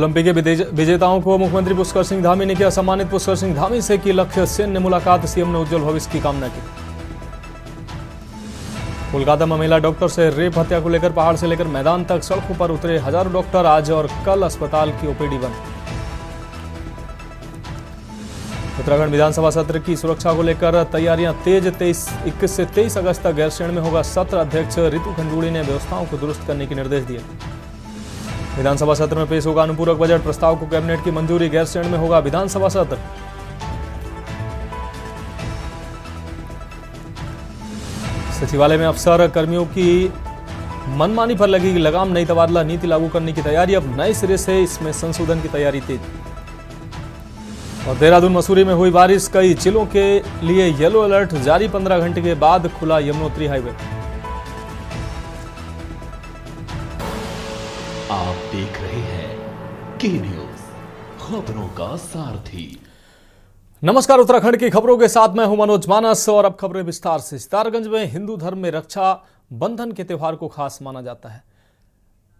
Olympic के विजेताओं को मुख्यमंत्री पुष्कर सिंह धामी ने किया सम्मानित। पुष्कर सिंह धामी से की लक्ष्य सेन ने मुलाकात, सीएम ने उज्जवल भविष्य की कामना की। कोलकाता में महिला डॉक्टर से रेप हत्या को लेकर पहाड़ से लेकर मैदान तक सड़कों पर उतरे हजारों डॉक्टर। आज और कल अस्पताल की ओपीडी बंद। उत्तराखंड विधानसभा सत्र की सुरक्षा को लेकर तैयारियां तेज। 21 से 23 अगस्त तक गैरसैंण में होगा सत्र। अध्यक्ष रितु खंडूड़ी ने व्यवस्थाओं को दुरुस्त करने के निर्देश दिए। विधानसभा सत्र में पेश होगा अनुपूरक बजट, प्रस्ताव को कैबिनेट की मंजूरी। गैरसैंण में होगा विधानसभा सत्र। सचिवालय में अफसर कर्मियों की मनमानी पर लगेगी लगाम। नई तबादला नीति लागू करने की तैयारी। अब नए सिरे से इसमें संशोधन की तैयारी तेज। और देहरादून मसूरी में हुई बारिश, कई जिलों के लिए येलो अलर्ट जारी। 15 घंटे के बाद खुला यमुनोत्री हाईवे। आप देख रहे हैं के न्यूज, खबरों का सारथी। नमस्कार, उत्तराखंड की खबरों के साथ मैं हूं मनोज मानस और अब खबरें विस्तार से। सितारगंज में हिंदू धर्म में रक्षा बंधन के त्योहार को खास माना जाता है।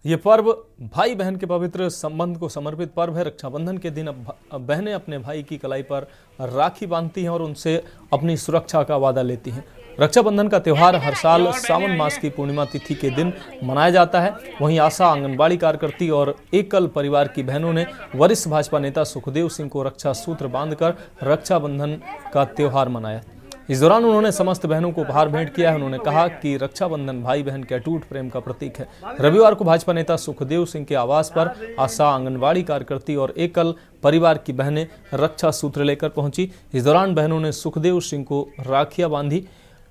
ये पर्व भाई बहन के पवित्र संबंध को समर्पित पर्व है। रक्षाबंधन के दिन अब बहनें अपने भाई की कलाई पर राखी बांधती हैं और उनसे अपनी सुरक्षा का वादा लेती हैं। रक्षाबंधन का त्यौहार हर साल सावन मास की पूर्णिमा तिथि के दिन मनाया जाता है। वहीं आशा, आंगनबाड़ी कार्यकर्ती और एकल परिवार की बहनों ने वरिष्ठ भाजपा नेता सुखदेव सिंह को रक्षा सूत्र बांधकर रक्षाबंधन का त्यौहार मनाया। इस दौरान उन्होंने समस्त बहनों को उपहार भेंट किया है। उन्होंने कहा कि रक्षाबंधन भाई बहन के अटूट प्रेम का प्रतीक है। रविवार को भाजपा नेता सुखदेव सिंह के आवास पर आशा, आंगनबाड़ी कार्यकर्ती और एकल परिवार की बहनें रक्षा सूत्र लेकर पहुंची। इस दौरान बहनों ने सुखदेव सिंह को राखियां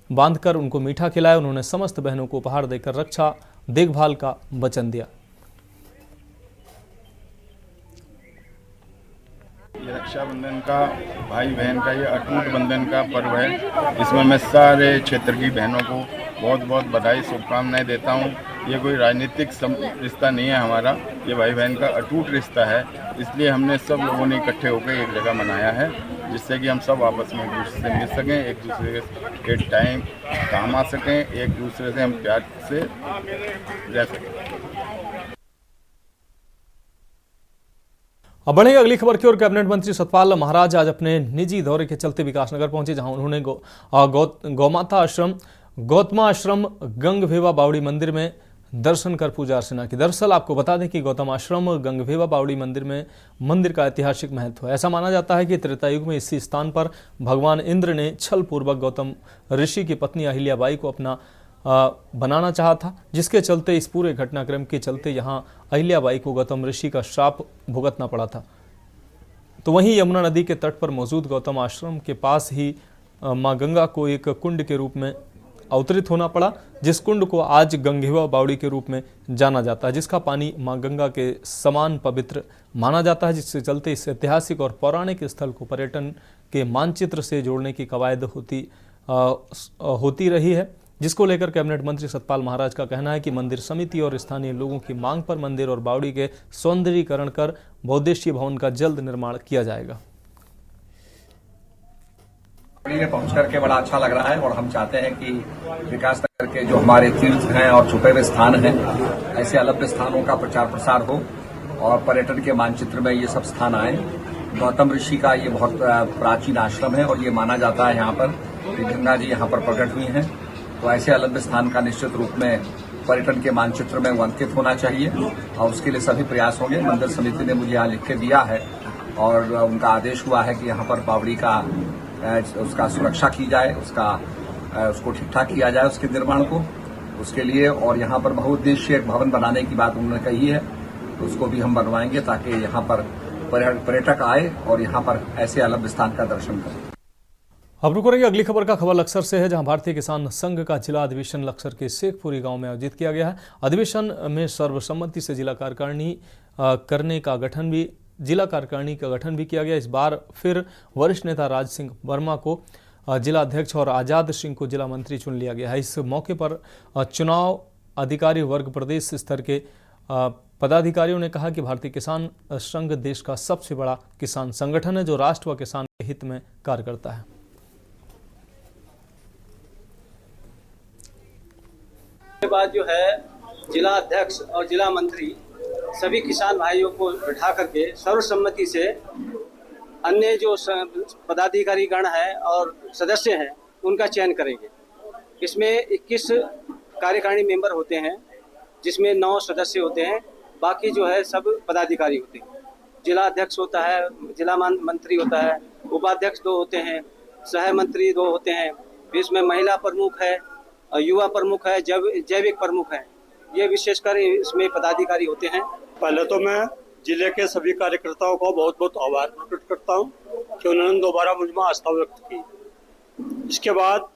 बांधकर उनको मीठा खिलाया। उन्होंने समस्त बहनों को उपहार देकर रक्षा देखभाल का वचन दिया। ये रक्षाबंधन का भाई बहन का ये अटूट बंधन का पर्व है। इसमें मैं सारे क्षेत्र की बहनों को बहुत बहुत बधाई, शुभकामनाएं देता हूँ। ये कोई राजनीतिक रिश्ता नहीं है हमारा, ये भाई बहन का अटूट रिश्ता है। इसलिए हमने सब लोगों ने इकट्ठे होकर एक जगह मनाया है, जिससे कि हम सब आपस में एक दूसरे से मिल सकें, एक दूसरे के टाइम काम आ सकें, एक दूसरे से हम प्यार से रह सकें। अब बढ़ेंगे अगली खबर की ओर। कैबिनेट मंत्री सतपाल महाराज आज अपने निजी दौरे के चलते विकासनगर पहुंचे, जहां उन्होंने गौमाता आश्रम, गौतमा आश्रम, गंगभेवा बावड़ी मंदिर में दर्शन कर पूजा अर्चना की। दरअसल आपको बता दें कि गौतम आश्रम गंगभेवा बावड़ी मंदिर का ऐतिहासिक महत्व है। ऐसा माना जाता है कि त्रेता युग में इसी स्थान पर भगवान इंद्र ने छल पूर्वक गौतम ऋषि की पत्नी अहिल्याबाई को अपना बनाना चाहा था, जिसके चलते इस पूरे घटनाक्रम के चलते यहाँ अहिल्याबाई को गौतम ऋषि का श्राप भुगतना पड़ा था। तो वहीं यमुना नदी के तट पर मौजूद गौतम आश्रम के पास ही माँ गंगा को एक कुंड के रूप में अवतरित होना पड़ा, जिस कुंड को आज गंगभेवा बावड़ी के रूप में जाना जाता है, जिसका पानी माँ गंगा के समान पवित्र माना जाता है। जिसके चलते इस ऐतिहासिक और पौराणिक स्थल को पर्यटन के मानचित्र से जोड़ने की कवायद होती रही है, जिसको लेकर कैबिनेट मंत्री सतपाल महाराज का कहना है कि मंदिर समिति और स्थानीय लोगों की मांग पर मंदिर और बावड़ी के सौंदर्यीकरण कर बहुउद्देशीय भवन का जल्द निर्माण किया जाएगा। में पहुंच करके बड़ा अच्छा लग रहा है और हम चाहते हैं कि विकास नगर के जो हमारे तीर्थ हैं और छुपे हुए स्थान हैं, ऐसे अलभ्य स्थानों का प्रचार प्रसार हो और पर्यटन के मानचित्र में ये सब स्थान आए। गौतम ऋषि का ये बहुत प्राचीन आश्रम है और ये माना जाता है यहाँ पर कि गंगा जी यहाँ पर प्रकट हुई हैं। तो ऐसे अलभ्य स्थान का निश्चित रूप में पर्यटन के मानचित्र में वो अंकित होना चाहिए और उसके लिए सभी प्रयास होंगे। मंदिर समिति ने मुझे यहाँ लिख के दिया है और उनका आदेश हुआ है कि यहाँ पर बावड़ी का उसका सुरक्षा की जाए, उसको ठीक ठाक किया जाए उसके निर्माण को, उसके लिए। और यहाँ पर बहुउद्देशीय एक भवन बनाने की बात उन्होंने कही है, तो उसको भी हम बनवाएंगे ताकि यहाँ पर पर्यटक आए और यहाँ पर ऐसे अलभ्य स्थान का दर्शन करें। अब रुक रही अगली खबर का खबर लक्सर से है, जहां भारतीय किसान संघ का जिला अधिवेशन लक्सर के शेखपुरी गांव में आयोजित किया गया है। अधिवेशन में सर्वसम्मति से जिला कार्यकारिणी का गठन भी किया गया। इस बार फिर वरिष्ठ नेता राज सिंह वर्मा को जिला अध्यक्ष और आजाद सिंह को जिला मंत्री चुन लिया गया है। इस मौके पर चुनाव अधिकारी वर्ग प्रदेश स्तर के पदाधिकारियों ने कहा कि भारतीय किसान संघ देश का सबसे बड़ा किसान संगठन है, जो राष्ट्र व किसान के हित में कार्य करता है। के बाद जो है जिला अध्यक्ष और जिला मंत्री सभी किसान भाइयों को बिठा करके सर्वसम्मति से अन्य जो पदाधिकारी गण है और सदस्य हैं उनका चयन करेंगे। इसमें 21 कार्यकारिणी मेंबर होते हैं, जिसमें 9 सदस्य होते हैं, बाकी जो है सब पदाधिकारी होते हैं। जिला अध्यक्ष होता है, जिला मंत्री होता है, उपाध्यक्ष 2 होते हैं, सह मंत्री 2 होते हैं, इसमें महिला प्रमुख है, युवा प्रमुख है, जैविक प्रमुख है। ये विशेषकर इसमें पदाधिकारी होते हैं। पहले तो मैं जिले के सभी कार्यकर्ताओं को बहुत बहुत आभार प्रकट करता हूँ कि उन्होंने दोबारा मुझ में आस्था व्यक्त की। इसके बाद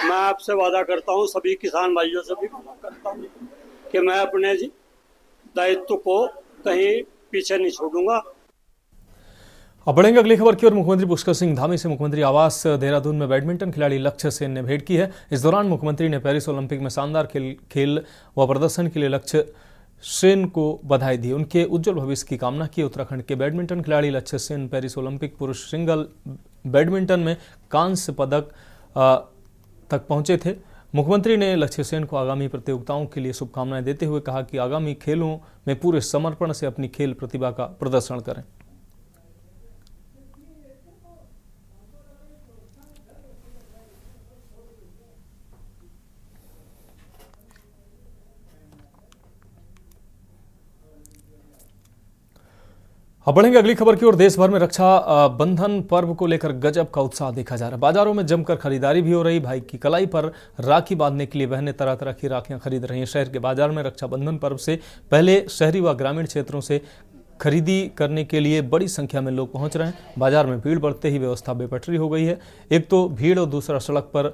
मैं आपसे वादा करता हूँ, सभी किसान भाइयों से भी वादा करता हूँ कि मैं अपने दायित्व को कहीं पीछे नहीं छोड़ूंगा। अब बढ़ेंगे अगली खबर की ओर। मुख्यमंत्री पुष्कर सिंह धामी से मुख्यमंत्री आवास देहरादून में बैडमिंटन खिलाड़ी लक्ष्य सेन ने भेंट की है। इस दौरान मुख्यमंत्री ने पेरिस ओलंपिक में शानदार खेल व प्रदर्शन के लिए लक्ष्य सेन को बधाई दी, उनके उज्जवल भविष्य की कामना की। उत्तराखंड के बैडमिंटन खिलाड़ी लक्ष्य सेन पेरिस ओलंपिक पुरुष सिंगल बैडमिंटन में कांस्य पदक तक पहुंचे थे। मुख्यमंत्री ने लक्ष्य सेन को आगामी प्रतियोगिताओं के लिए शुभकामनाएं देते हुए कहा कि आगामी खेलों में पूरे समर्पण से अपनी खेल प्रतिभा का प्रदर्शन करें। अब बढ़ेंगे अगली खबर की ओर। देश भर में रक्षा बंधन पर्व को लेकर गजब का उत्साह देखा जा रहा है। बाजारों में जमकर खरीदारी भी हो रही। भाई की कलाई पर राखी बांधने के लिए बहनें तरह तरह की राखियां खरीद रही हैं। शहर के बाजार में रक्षाबंधन पर्व से पहले शहरी व ग्रामीण क्षेत्रों से खरीदी करने के लिए बड़ी संख्या में लोग पहुंच रहे हैं। बाजार में भीड़ बढ़ते ही व्यवस्था बेपटरी हो गई है। एक तो भीड़ और दूसरा सड़क पर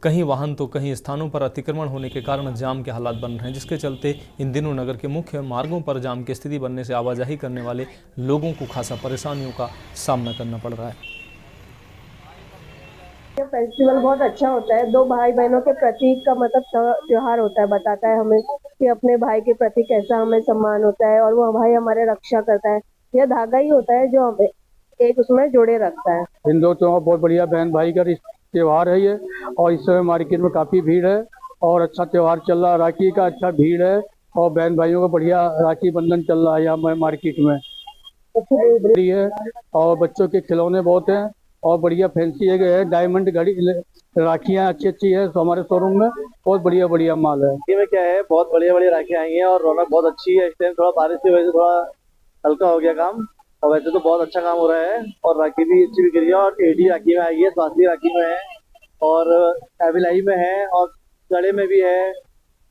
कहीं वाहन तो कहीं स्थानों पर अतिक्रमण होने के कारण जाम के हालात बन रहे हैं, जिसके चलते इन दिनों नगर के मुख्य मार्गों पर जाम की स्थिति बनने से आवाजाही करने वाले लोगों को खासा परेशानियों का सामना करना पड़ रहा है। ये फेस्टिवल बहुत अच्छा होता है। 2 भाई बहनों के प्रतीक का मतलब त्योहार होता है, बताता है हमें कि अपने भाई के प्रति कैसा हमें सम्मान होता है और वो भाई हमारे रक्षा करता है। यह धागा ही होता है जो हमें एक उसमें जोड़े रखता है। हिंदू त्योहार बहुत बढ़िया बहन भाई का त्योहार है ये, और इस समय मार्केट में काफी भीड़ है और अच्छा त्योहार चल रहा है। राखी का अच्छा भीड़ है और बहन भाइयों का बढ़िया राखी बंधन चल रहा है यहाँ मार्केट में है। और बच्चों के खिलौने बहुत हैं और बढ़िया फैंसी है। डायमंड घड़ी राखियाँ अच्छी है तो हमारे शोरूम में बहुत बढ़िया माल है। में क्या है, बहुत बढ़िया राखियाँ आई हैं और रौनक बहुत अच्छी है। इस टाइम थोड़ा बारिश की वजह से थोड़ा हल्का हो गया काम, और वैसे तो बहुत अच्छा काम हो रहा है। और राखी भी अच्छी बिक रही है और एडी राखी में आई है, स्वास्थ्य राखी में है और एविलाई में है और गले में भी है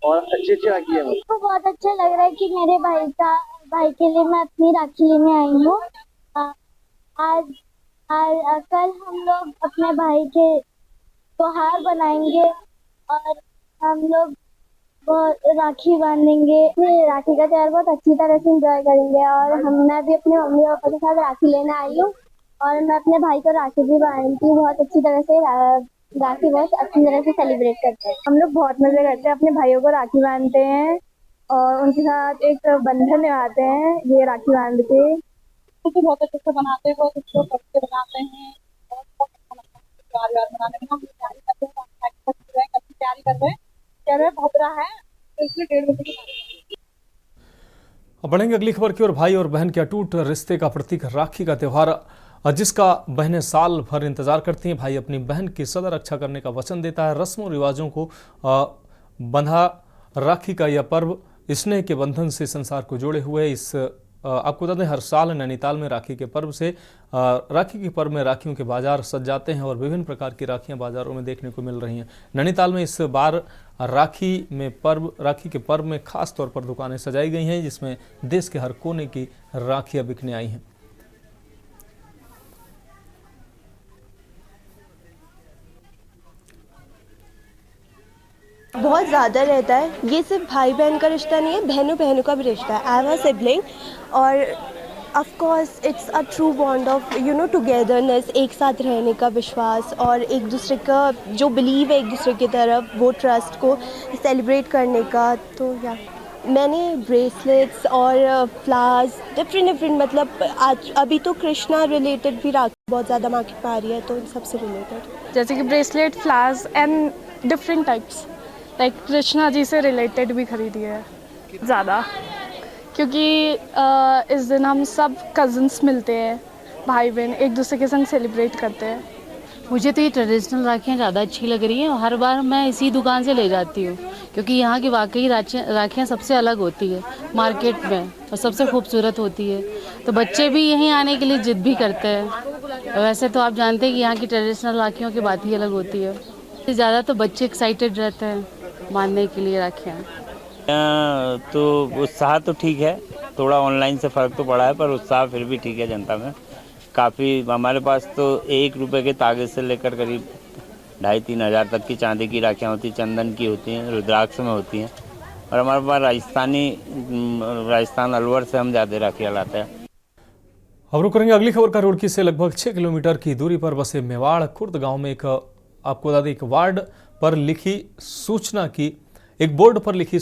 और अच्छी राखी है। मुझको बहुत अच्छा लग रहा है कि मेरे भाई के लिए मैं अपनी राखी लेने आई हूँ। आज कल हम लोग अपने भाई के त्योहार बनाएंगे और हम लोग राखी बांधेंगे। राखी का त्योहार बहुत अच्छी तरह से एंजॉय करेंगे और मैं भी अपने मम्मी पापा के साथ राखी लेने आई हूँ और मैं अपने भाई को राखी भी बांधती हूँ। बहुत अच्छी तरह से राखी बहुत अच्छी तरह से सेलिब्रेट करते हैं। हम लोग बहुत मजे करते हैं, अपने भाइयों को राखी बांधते हैं और उनके साथ एक बंधन निभाते हैं ये राखी बांध के। तो बहुत अच्छे से बनाते हैं, बहुत अच्छे से बनाते हैं। बहुत अच्छा लगता है त्योहार मनाने में। हम तैयारी करते हैं, कह रहे बहुत रहा है तो इसलिए 1:30 बजे की। अब बढ़ेंगे अगली खबर की ओर। भाई और बहन के अटूट रिश्ते का प्रतीक राखी का त्यौहार, जिसका बहनें साल भर इंतजार करती हैं। भाई अपनी बहन की सदा रक्षा करने का वचन देता है। रस्मों रिवाजों को बंधा राखी का यह पर्व स्नेह के बंधन से संसार को जोड़े हुए। आपको बता दें, हर साल नैनीताल में राखी के पर्व में राखियों के बाजार सज जाते हैं और विभिन्न प्रकार की राखियां बाजारों में देखने को मिल रही हैं। नैनीताल में इस बार राखी के पर्व में खास तौर पर दुकानें सजाई गई हैं, जिसमें देश के हर कोने की राखियां बिकने आई हैं। बहुत ज़्यादा रहता है। ये सिर्फ भाई बहन का रिश्ता नहीं है, बहनों बहनों का भी रिश्ता है। आई हैव अ सिबलिंग और of course it's a true bond of togetherness, एक साथ रहने का विश्वास और एक दूसरे का जो बिलीव है एक दूसरे की तरफ, वो ट्रस्ट को सेलिब्रेट करने का। तो या मैंने ब्रेसलेट्स और फ्लावर्स डिफरेंट मतलब आज अभी तो कृष्णा रिलेटेड भी राखी बहुत ज़्यादा मार्केट में आ रही है, तो इन सबसे रिलेटेड जैसे कि bracelet, flowers and different types like Krishna ji से रिलेटेड भी खरीदी है ज़्यादा। क्योंकि इस दिन हम सब कज़न्स मिलते हैं, भाई बहन एक दूसरे के संग सेलिब्रेट करते हैं। मुझे तो ये ट्रेडिशनल राखियाँ ज़्यादा अच्छी लग रही हैं और हर बार मैं इसी दुकान से ले जाती हूँ, क्योंकि यहाँ की वाकई राखियाँ सबसे अलग होती है मार्केट में और सबसे खूबसूरत होती है। तो बच्चे भी यहीं आने के लिए जिद भी करते हैं। वैसे तो आप जानते हैं कि यहाँ की ट्रेडिशनल राखियों की बात ही अलग होती है। ज़्यादा तो बच्चे एक्साइटेड रहते हैं मानने के लिए राखियाँ। तो उत्साह तो ठीक है, थोड़ा ऑनलाइन से फ़र्क तो पड़ा है, पर उत्साह फिर भी ठीक है जनता में काफ़ी। हमारे पास तो 1 रुपए के तागे से लेकर करीब 2,500-3 हज़ार तक की चांदी की राखियाँ होती हैं, चंदन की होती हैं, रुद्राक्ष में होती हैं। और हमारे पास राजस्थान अलवर से हम ज़्यादा राखियाँ लाते हैं। अब रुक करेंगे अगली खबर का। रुड़की से लगभग 6 किलोमीटर की दूरी पर बसे मेवाड़ खुर्द गांव में आपको बता दें एक बोर्ड पर लिखी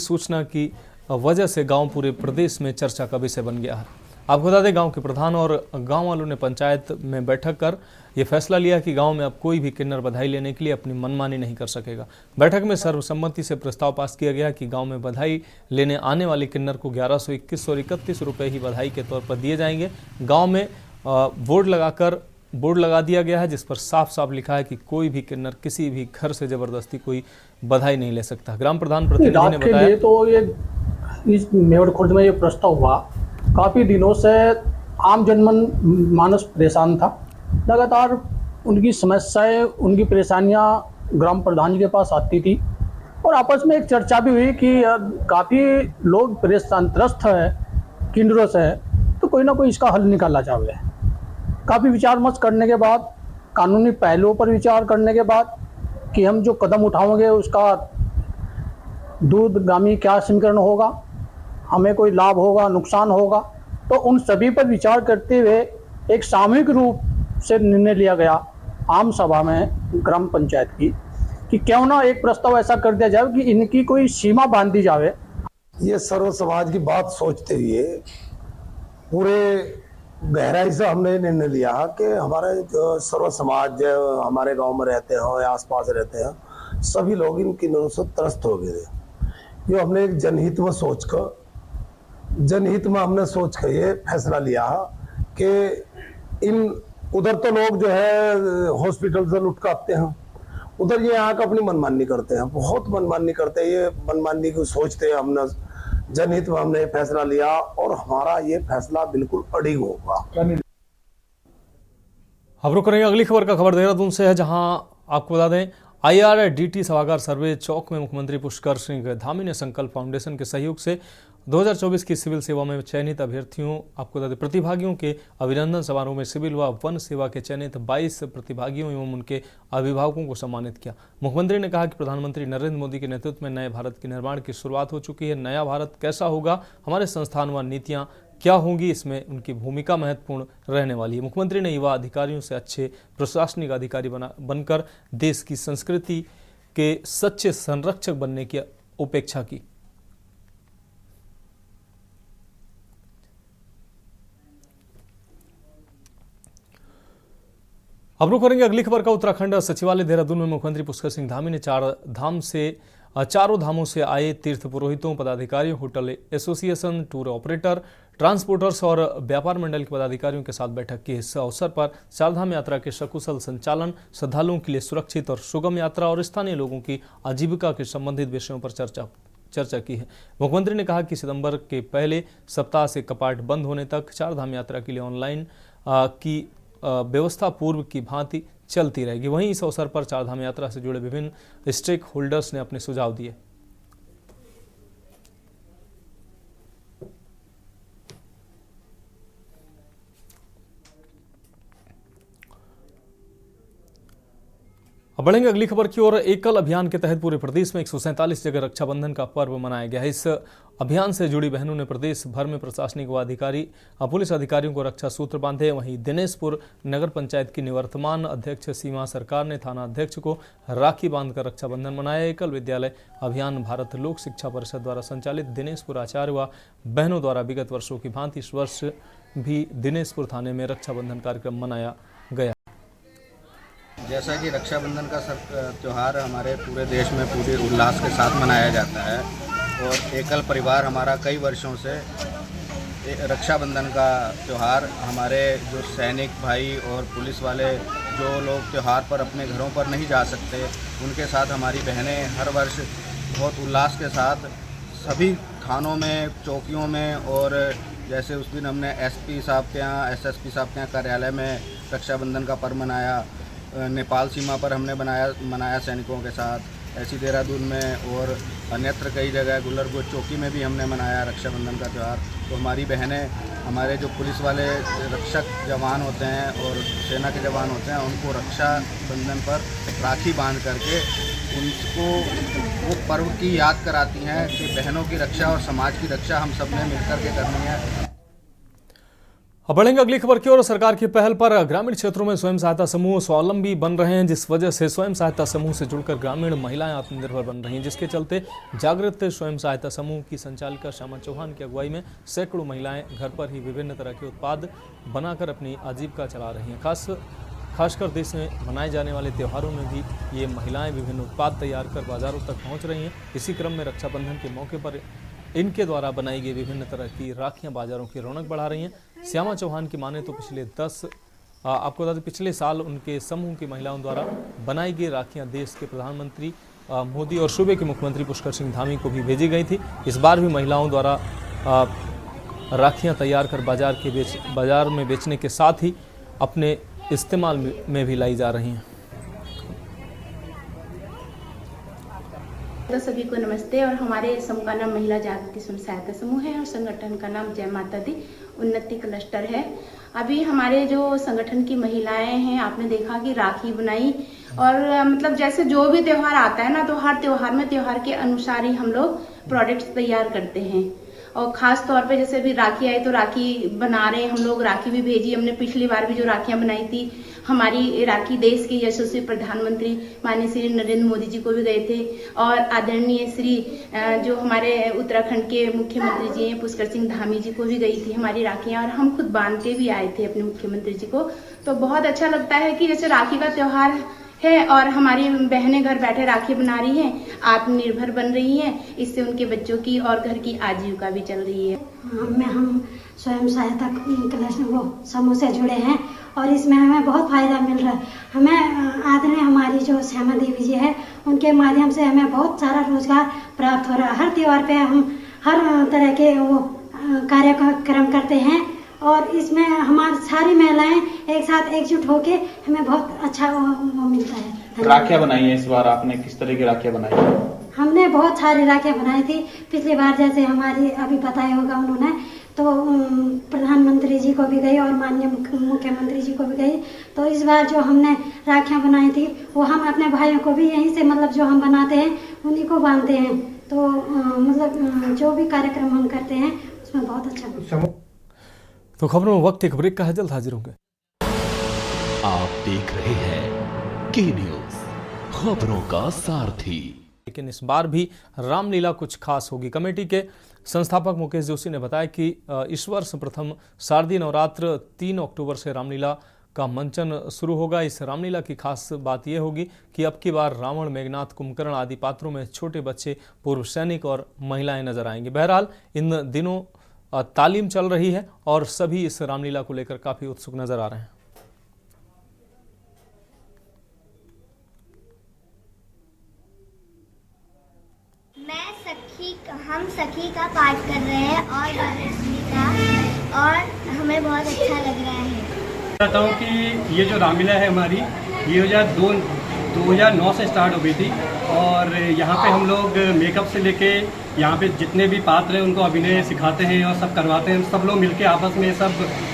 सूचना की वजह से गांव पूरे प्रदेश में चर्चा का विषय बन गया है। आपको बता दें गांव के प्रधान और गांव वालों ने पंचायत में बैठक कर यह फैसला लिया कि गांव में अब कोई भी किन्नर बधाई लेने के लिए अपनी मनमानी नहीं कर सकेगा। बैठक में सर्वसम्मति से प्रस्ताव पास किया गया कि गांव में बधाई लेने आने वाले किन्नर को 1121 और 31 रुपये ही बधाई के तौर पर दिए जाएंगे। गाँव में बोर्ड लगा दिया गया है जिस पर साफ साफ लिखा है कि कोई भी किन्नर किसी भी घर से जबरदस्ती कोई बधाई नहीं ले सकता। ग्राम प्रधान प्रतिनिधि ने बताया तो ये इस मेवाड़ खुर्द में ये प्रस्ताव हुआ, काफ़ी दिनों से आम जनमानस परेशान था। लगातार उनकी समस्याएं, उनकी परेशानियां ग्राम प्रधान जी के पास आती थी और आपस में एक चर्चा भी हुई कि काफ़ी लोग परेशान त्रस्त है किन्नरों से, तो कोई ना कोई इसका हल निकाला जाए। काफ़ी विचार विमर्श करने के बाद, कानूनी पहलुओं पर विचार करने के बाद कि हम जो कदम उठाएंगे उसका दूरगामी क्या समीकरण होगा, हमें कोई लाभ होगा, नुकसान होगा, तो उन सभी पर विचार करते हुए एक सामूहिक रूप से निर्णय लिया गया आम सभा में ग्राम पंचायत की कि क्यों ना एक प्रस्ताव ऐसा कर दिया जाए कि इनकी कोई सीमा बांध दी जाए। ये सर्व समाज की बात सोचते हुए पूरे गहराई से हमने निर्णय लिया कि हमारे सर्व समाज हमारे गांव में रहते हैं या आसपास रहते हैं, सभी लोग इन किन्नरों से त्रस्त हो गए। ये हमने एक जनहित में हमने सोच कर ये फैसला लिया कि उधर तो लोग जो है हॉस्पिटल से लुट के आते हैं, उधर ये यहाँ का अपनी मनमानी करते हैं, बहुत मनमानी करते हैं। ये मनमानी को सोचते हैं, हमने जनहित में हमने फैसला लिया और हमारा ये फैसला बिल्कुल अडिग होगा। अब रुक रहे हैं अगली खबर का। खबर देहरादून से है जहां आपको बता दें IRDT सभागार सर्वे चौक में मुख्यमंत्री पुष्कर सिंह धामी ने संकल्प फाउंडेशन के सहयोग से 2024 की सिविल सेवा में चयनित अभ्यर्थियों आपको बता दें प्रतिभागियों के अभिनंदन समारोह में सिविल व वन सेवा के चयनित 22 प्रतिभागियों एवं उनके अभिभावकों को सम्मानित किया। मुख्यमंत्री ने कहा कि प्रधानमंत्री नरेंद्र मोदी के नेतृत्व में नए भारत के निर्माण की शुरुआत हो चुकी है। नया भारत कैसा होगा, हमारे संस्थान व नीतियां क्या होंगी, इसमें उनकी भूमिका महत्वपूर्ण रहने वाली है। मुख्यमंत्री ने युवा अधिकारियों से अच्छे प्रशासनिक अधिकारी बनकर देश की संस्कृति के सच्चे संरक्षक बनने की अपेक्षा की। अब रुक करेंगे अगली खबर का। उत्तराखंड सचिवालय देहरादून में मुख्यमंत्री पुष्कर सिंह धामी ने चारों धामों से आए तीर्थ पुरोहितों, पदाधिकारियों, hotel association, tour operator, transporters और व्यापार मंडल के पदाधिकारियों के साथ बैठक की। इस अवसर पर चारधाम यात्रा के सकुशल संचालन, श्रद्धालुओं के लिए सुरक्षित और सुगम यात्रा और स्थानीय लोगों की आजीविका के संबंधित विषयों पर चर्चा की है। मुख्यमंत्री ने कहा कि सितंबर के पहले सप्ताह से कपाट बंद होने तक चारधाम यात्रा के लिए ऑनलाइन की व्यवस्था पूर्व की भांति चलती रहेगी। वहीं इस अवसर पर चारधाम यात्रा से जुड़े विभिन्न स्टेक होल्डर्स ने अपने सुझाव दिए। अब बढ़ेंगे अगली खबर की ओर। एकल अभियान के तहत पूरे प्रदेश में 147 जगह रक्षाबंधन का पर्व मनाया गया है। इस अभियान से जुड़ी बहनों ने प्रदेश भर में प्रशासनिक व पुलिस अधिकारियों को रक्षा सूत्र बांधे। वहीं दिनेशपुर नगर पंचायत की निवर्तमान अध्यक्ष सीमा सरकार ने थाना अध्यक्ष को राखी बांधकर रक्षाबंधन मनाया। एकल विद्यालय अभियान भारत लोक शिक्षा परिषद द्वारा संचालित दिनेशपुर आचार्य व बहनों द्वारा विगत वर्षों की भांति इस वर्ष भी दिनेशपुर थाने में रक्षाबंधन कार्यक्रम मनाया गया। जैसा कि रक्षाबंधन का त्यौहार हमारे पूरे देश में पूरे उल्लास के साथ मनाया जाता है और एकल परिवार हमारा कई वर्षों से रक्षाबंधन का त्यौहार हमारे जो सैनिक भाई और पुलिस वाले जो लोग त्यौहार पर अपने घरों पर नहीं जा सकते, उनके साथ हमारी बहनें हर वर्ष बहुत उल्लास के साथ सभी थानों में, चौकियों में, और जैसे उस दिन हमने एसपी साहब के यहाँ, एसएसपी साहब के यहाँ कार्यालय में रक्षाबंधन का पर्व मनाया। नेपाल सीमा पर हमने मनाया सैनिकों के साथ, ऐसी देहरादून में और अन्यत्र कई जगह गुल्लरगोज चौकी में भी हमने मनाया रक्षाबंधन का त्यौहार। तो हमारी बहनें, हमारे जो पुलिस वाले रक्षक जवान होते हैं और सेना के जवान होते हैं, उनको रक्षाबंधन पर राखी बांध करके उनको वो पर्व की याद कराती हैं कि बहनों की रक्षा और समाज की रक्षा हम सब ने मिलकर के करनी है। अब बढ़ेंगे अगली खबर की ओर। सरकार की पहल पर ग्रामीण क्षेत्रों में स्वयं सहायता समूह स्वावलंबी बन रहे हैं, जिस वजह से स्वयं सहायता समूह से जुड़कर ग्रामीण महिलाएं आत्मनिर्भर बन रही हैं, जिसके चलते जागृत स्वयं सहायता समूह की संचालिका श्यामा चौहान की अगुवाई में सैकड़ों महिलाएं घर पर ही विभिन्न तरह के उत्पाद बनाकर अपनी आजीविका चला रही हैं। खासकर देश में मनाए जाने वाले त्योहारों में भी ये महिलाएं विभिन्न उत्पाद तैयार कर बाजारों तक पहुँच रही हैं। इसी क्रम में रक्षाबंधन के मौके पर इनके द्वारा बनाई गई विभिन्न तरह की राखियां बाजारों की रौनक बढ़ा रही हैं। श्यामा चौहान की माने तो आपको बता दें पिछले साल उनके समूह की महिलाओं द्वारा बनाई गई राखियां देश के प्रधानमंत्री मोदी और सूबे के मुख्यमंत्री पुष्कर सिंह धामी को भी भेजी गई थी। इस बार भी महिलाओं द्वारा राखियां तैयार कर बाजार में बेचने के साथ ही अपने इस्तेमाल में भी लाई जा रही हैं। तो सभी को नमस्ते। और हमारे समूह का नाम महिला जागृति स्वयं सहायता समूह है और संगठन का नाम जय माता दी उन्नति क्लस्टर है। अभी हमारे जो संगठन की महिलाएं हैं, आपने देखा कि राखी बनाई और मतलब जैसे जो भी त्यौहार आता है ना, तो हर त्यौहार में त्यौहार के अनुसार ही हम लोग प्रोडक्ट्स तैयार करते हैं। और खास तौर पे जैसे भी राखी आई तो राखी बना रहे हैं हम लोग, राखी भी भेजी हमने। पिछली बार भी जो राखियां बनाई थी, हमारी राखी देश के यशस्वी प्रधानमंत्री माननीय श्री नरेंद्र मोदी जी को भी गए थे और आदरणीय श्री जो हमारे उत्तराखंड के मुख्यमंत्री जी हैं पुष्कर सिंह धामी जी को भी गई थी हमारी राखियां, और हम खुद बांध के भी आए थे अपने मुख्यमंत्री जी को। तो बहुत अच्छा लगता है कि जैसे राखी का त्योहार है और हमारी बहनें घर बैठे राखी बना रही हैं, आत्मनिर्भर बन रही हैं, इससे उनके बच्चों की और घर की आजीविका भी चल रही है। हम स्वयं सहायता समूह से जुड़े हैं और इसमें हमें बहुत फायदा मिल रहा है। हमें आदरणीय हमारी जो श्यामा देवी जी है, उनके माध्यम से हमें बहुत सारा रोजगार प्राप्त हो रहा है। हर त्योहार पे हम हर तरह के वो कार्यक्रम करते हैं और इसमें हमारी सारी महिलाएं एक साथ एकजुट होके हमें बहुत अच्छा वो मिलता है। राखियां बनाई है इस बार आपने, किस तरह की राखियां बनाई है? हमने बहुत सारी राखियां बनाई थी। पिछली बार जैसे हमारी अभी बताया होगा उन्होंने, तो प्रधानमंत्री जी को भी गई और माननीय मुख्यमंत्री जी को भी गई। तो इस बार जो हमने राखियां बनाई थी वो हम अपने भाइयों को भी यहीं से मतलब जो हम बनाते हैं उन्हीं को बांधते हैं। तो मतलब जो भी कार्यक्रम हम करते हैं उसमें बहुत अच्छा। तो खबरों में वक्त एक ब्रेक का है, जल्द हाजिर होंगे। आप देख रहे हैं के न्यूज़, खबरों का सारथी। लेकिन इस बार भी रामलीला कुछ खास होगी। कमेटी के संस्थापक मुकेश जोशी ने बताया कि इस वर्ष प्रथम शारदीय नवरात्र 3 अक्टूबर से रामलीला का मंचन शुरू होगा। इस रामलीला की खास बात यह होगी कि अब की बार रावण, मेघनाथ, कुंभकर्ण आदि पात्रों में छोटे बच्चे, पूर्व सैनिक और महिलाएं नजर आएंगी। बहरहाल इन दिनों तालीम चल रही है और सभी इस रामलीला को लेकर काफी उत्सुक नजर आ रहे हैं। हम सखी का पाठ कर रहे हैं और वरलक्ष्मी का, और हमें बहुत अच्छा लग रहा है। कहता हूँ कि ये जो रामलीला है हमारी, ये 2009 से स्टार्ट हो गई थी और यहाँ पे हम लोग मेकअप से लेके यहाँ पे जितने भी पात्र हैं उनको अभिनय सिखाते हैं और सब करवाते हैं। सब लोग मिलके आपस में सब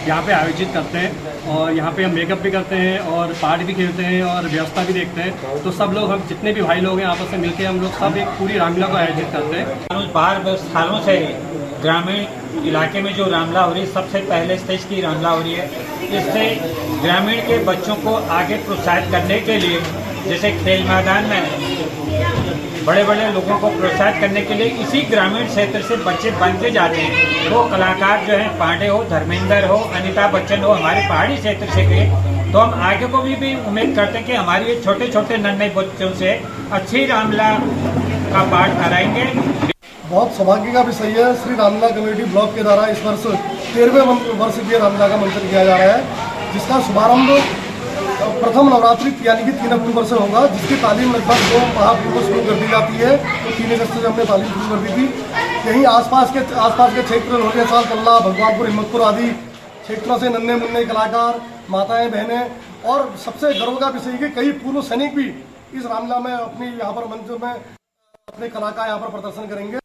यहाँ पे आयोजित करते हैं और यहाँ पे हम मेकअप भी करते हैं और पार्ट भी खेलते हैं और व्यवस्था भी देखते हैं। तो सब लोग, हम जितने भी भाई लोग हैं आपस में मिलके हम लोग सब एक पूरी रामलीला को आयोजित करते हैं। बाहर सालों से ग्रामीण इलाके में जो रामलीला हो रही है, सबसे पहले स्टेज की रामलीला हो रही है। इससे ग्रामीण के बच्चों को आगे प्रोत्साहित करने के लिए, जैसे खेल मैदान में बड़े बड़े लोगों को प्रोत्साहित करने के लिए इसी ग्रामीण क्षेत्र से बच्चे बनते जाते हैं। वो कलाकार जो हैं, पांडे हो, धर्मेंद्र हो, अमिताभ बच्चन हो, हमारे पहाड़ी क्षेत्र से गए। तो हम आगे को भी उम्मीद करते हैं कि हमारे ये छोटे छोटे नन्हे बच्चों से अच्छी रामलीला का पाठ कराएंगे। बहुत सौभाग्य का विषय है। श्री रामलीला कमेटी ब्लॉक के द्वारा इस वर्ष 13वें वर्ष के रामलीला का मंचन किया जा रहा है, जिसका शुभारंभ प्रथम नवरात्रि यानी कि 3 अक्टूबर से होगा, जिसकी तालीम लगभग 2 माह पूर्व शुरू कर दी जाती है। तो 3 अगस्त से हमने तालीम शुरू कर दी थी। यहीं आसपास के क्षेत्र लोहिया साल, कल्ला, भगवानपुर, हिम्मतपुर आदि क्षेत्रों से नन्हे मुन्ने कलाकार, माताएं, बहनें और सबसे गर्व का विषय कि कई पूर्व सैनिक भी इस रामलीला में अपनी यहाँ पर मंच में अपने कला का यहाँ पर प्रदर्शन करेंगे।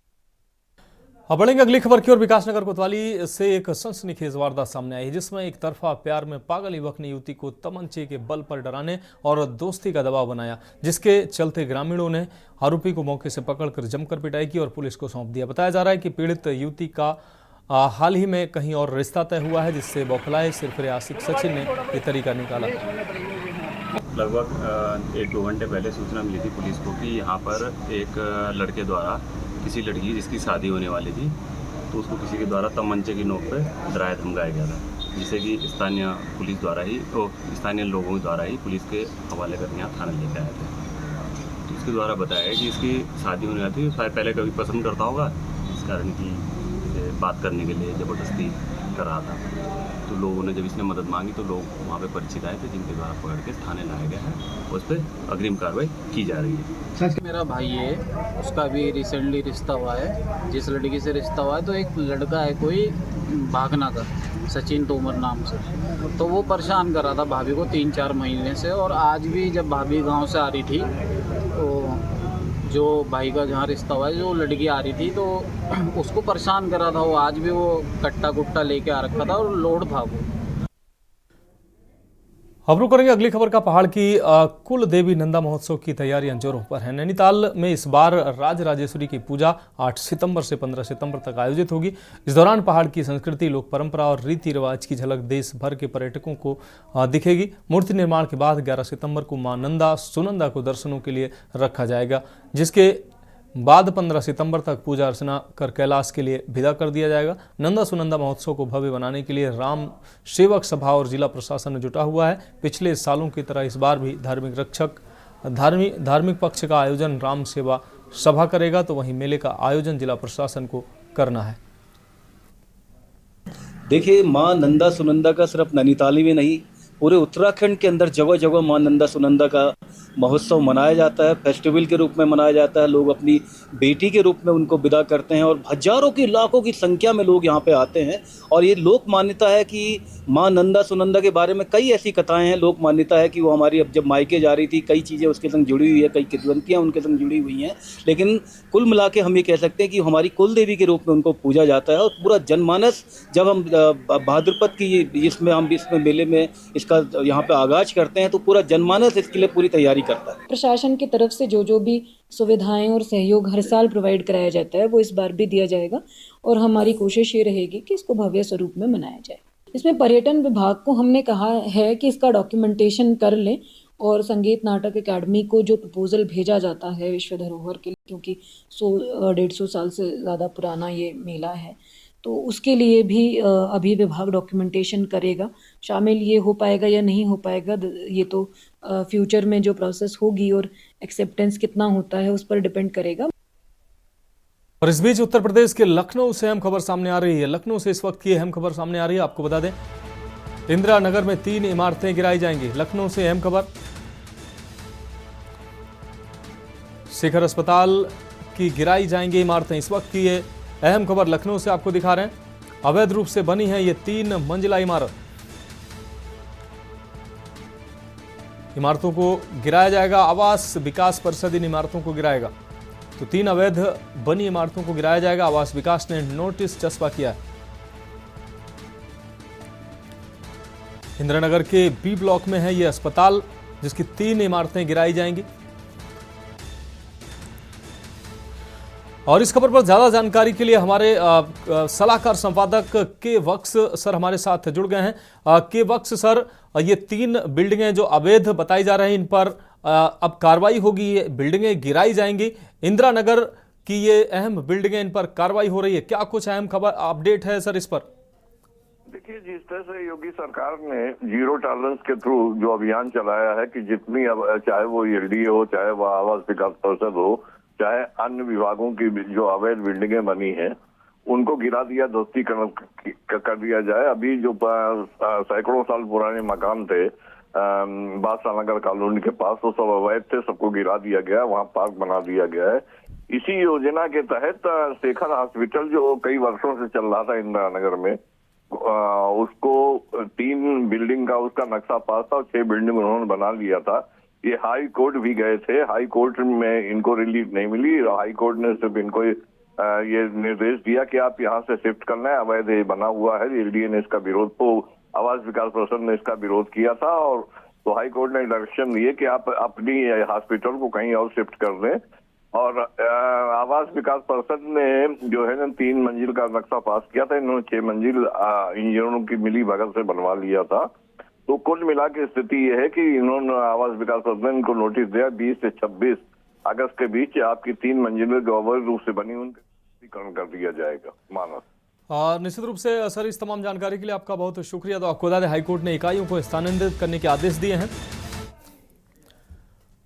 अब बढ़ेंगे अगली खबर की ओर। विकासनगर कोतवाली से एक सनसनीखेज वारदात सामने आई है, जिसमें एक तरफा प्यार में पागल युवक ने युवती को तमंचे के बल पर डराने और दोस्ती का दबाव बनाया, जिसके चलते ग्रामीणों ने आरोपी को मौके से पकड़कर जमकर पिटाई की और पुलिस को सौंप दिया। बताया जा रहा है कि पीड़ित युवती का हाल ही में कहीं और रिश्ता तय हुआ है, जिससे बौखलाए सिरफिरे आशिक सचिन ने ये तरीका निकाला। लगभग 1-2 घंटे पहले सूचना मिली थी पुलिस को कि यहाँ पर एक लड़के द्वारा किसी लड़की जिसकी शादी होने वाली थी, तो उसको किसी के द्वारा तमंचे की नोक पे डराया धमकाया गया था, जिसे कि स्थानीय पुलिस द्वारा ही स्थानीय लोगों द्वारा ही पुलिस के हवाले करके यहाँ थाने लेके आए थे। तो इसके द्वारा बताया कि इसकी शादी होने वाली थी, शायद पहले कभी पसंद करता होगा, इस कारण की बात करने के लिए ज़बरदस्ती कर रहा था। तो लोगों ने जब इसने मदद मांगी तो लोग वहाँ पे परिचित आए थे, जिनके द्वारा पकड़ के थाने लाया गया है, उस पर अग्रिम कार्रवाई की जा रही है। मेरा भाई है, उसका भी रिसेंटली रिश्ता हुआ है। जिस लड़की से रिश्ता हुआ है तो एक लड़का है कोई भागना का, सचिन तोमर नाम से, तो वो परेशान कर रहा था भाभी को 3-4 महीने से। और आज भी जब भाभी गांव से आ रही थी तो जो भाई का जहाँ रिश्ता हुआ है, जो लड़की आ रही थी तो उसको परेशान कर रहा था वो। आज भी वो कट्टा कुट्टा लेके आ रखा था और लोड था वो। अब रुक करेंगे अगली खबर का। पहाड़ की कुल देवी नंदा महोत्सव की तैयारियां जोरों पर है। नैनीताल में इस बार राजराजेश्वरी की पूजा 8 सितंबर से 15 सितंबर तक आयोजित होगी। इस दौरान पहाड़ की संस्कृति, लोक परंपरा और रीति रिवाज की झलक देश भर के पर्यटकों को दिखेगी। मूर्ति निर्माण के बाद 11 सितंबर को मां नंदा सुनंदा को दर्शनों के लिए रखा जाएगा, जिसके बाद 15 सितंबर तक पूजा अर्चना कर कैलाश के लिए विदा कर दिया जाएगा। नंदा सुनंदा महोत्सव को भव्य बनाने के लिए राम सेवक सभा और जिला प्रशासन जुटा हुआ है। पिछले सालों की तरह इस बार भी धार्मिक पक्ष का आयोजन राम सेवा सभा करेगा, तो वहीं मेले का आयोजन जिला प्रशासन को करना है। देखिए, माँ नंदा सुनंदा का सिर्फ नैनीताल में नहीं, पूरे उत्तराखंड के अंदर जगह जगह माँ नंदा सुनंदा का महोत्सव मनाया जाता है। फेस्टिवल के रूप में मनाया जाता है। लोग अपनी बेटी के रूप में उनको विदा करते हैं और हजारों की लाखों की संख्या में लोग यहाँ पे आते हैं। और ये लोक मान्यता है कि माँ नंदा सुनंदा के बारे में कई ऐसी कथाएं हैं। लोक मान्यता है कि वो हमारी अब जब मायके जा रही थी, कई चीज़ें उसके संग जुड़ी हुई है, कई किंवदंतियाँ उनके संग जुड़ी हुई हैं। लेकिन कुल मिला के हम ये कह सकते हैं कि हमारी कुल देवी के रूप में उनको पूजा जाता है। और पूरा जनमानस, जब हम भाद्रपद की इसमें मेले में इसका यहाँ पे आगाज करते हैं, तो पूरा जनमानस इसके लिए पूरी तैयारी करता है। प्रशासन की तरफ से जो भी सुविधाएं और सहयोग हर साल प्रोवाइड कराया जाता है, वो इस बार भी दिया जाएगा। और हमारी कोशिश ये रहेगी कि इसको भव्य स्वरूप में मनाया जाए। इसमें पर्यटन विभाग को हमने कहा है कि इसका डॉक्यूमेंटेशन कर लें और संगीत नाटक अकादमी को जो प्रपोजल भेजा जाता है विश्व धरोहर के लिए, क्योंकि 150 साल से ज़्यादा पुराना ये मेला है, तो उसके लिए भी अभी विभाग डॉक्यूमेंटेशन करेगा। शामिल ये हो पाएगा या नहीं हो पाएगा, ये तो फ्यूचर में जो प्रोसेस होगी और एक्सेप्टेंस कितना होता है उस पर डिपेंड करेगा। और इस बीच उत्तर प्रदेश के लखनऊ से अहम खबर सामने आ रही है। लखनऊ से इस वक्त की अहम खबर सामने आ रही है। आपको बता दें, इंदिरा नगर में 3 इमारतें गिराई जाएंगी। लखनऊ से अहम खबर, शिखर अस्पताल की गिराई जाएंगी इमारतें। इस वक्त की ये अहम खबर लखनऊ से आपको दिखा रहे हैं। अवैध रूप से बनी है ये 3 मंजिला इमारत। इमारतों को गिराया जाएगा। आवास विकास परिषद इन इमारतों को गिराएगा। तो 3 अवैध बनी इमारतों को गिराया जाएगा। आवास विकास ने नोटिस चस्पा किया है। इंदिरानगर के बी ब्लॉक में है ये अस्पताल, जिसकी 3 इमारतें गिराई जाएंगी। और इस खबर पर ज्यादा जानकारी के लिए हमारे सलाहकार संपादक के वक्स सर हमारे साथ जुड़ गए हैं। के वक्स सर, ये 3 बिल्डिंगें जो अवैध बताई जा रही हैं, इन पर अब कार्रवाई होगी, ये बिल्डिंगें गिराई जाएंगी। इंदिरा नगर की ये अहम बिल्डिंगें, इन पर कार्रवाई हो रही है। क्या कुछ अहम खबर अपडेट है सर इस पर? देखिए, जिस तरह से योगी सरकार ने जीरो टॉलरेंस के थ्रू जो अभियान चलाया है कि जितनी, चाहे वो एलडीए हो, चाहे वो आवास विकास परिषद हो, चाहे अन्य विभागों की जो अवैध बिल्डिंगें बनी हैं, उनको गिरा दिया, ध्वस्ती कर दिया जाए। अभी जो सैकड़ों साल पुराने मकान थे बादशाह नगर कॉलोनी के पास, वो सब अवैध थे, सबको गिरा दिया गया, वहाँ पार्क बना दिया गया है। इसी योजना के तहत शेखर हॉस्पिटल जो कई वर्षों से चल रहा था इंदिरा नगर में, उसको 3 बिल्डिंग का उसका नक्शा पास था और 6 बिल्डिंग उन्होंने बना लिया था। ये हाई कोर्ट भी गए थे, हाई कोर्ट में इनको रिलीफ नहीं मिली। हाई कोर्ट ने सिर्फ इनको ये निर्देश दिया कि आप यहाँ से शिफ्ट करना है, अवैध बना हुआ है। एलडीए ने इसका विरोध, तो आवास विकास परिषद ने इसका विरोध किया था, और तो हाई कोर्ट ने डायरेक्शन दिए कि आप अपनी हॉस्पिटल को कहीं और शिफ्ट कर दें। और आवास विकास परिषद ने जो है ना 3 मंजिल का नक्शा पास किया था, इन्होंने 6 मंजिल इंजीनियरों की मिली भगत से बनवा लिया था। तो कुल मिला के स्थिति ये है कि इन्होंने आवास विकास परिषद ने इनको नोटिस दिया 20 से 26 अगस्त के बीच आपकी 3 मंजिलें जो अवैध रूप से बनी उनका कर दिया जाएगा। मानस निश्चित रूप से सर, इस तमाम जानकारी के लिए आपका बहुत शुक्रिया। तो आपको बता दें हाईकोर्ट ने इकाइयों को स्थानांतरित करने के आदेश दिए हैं।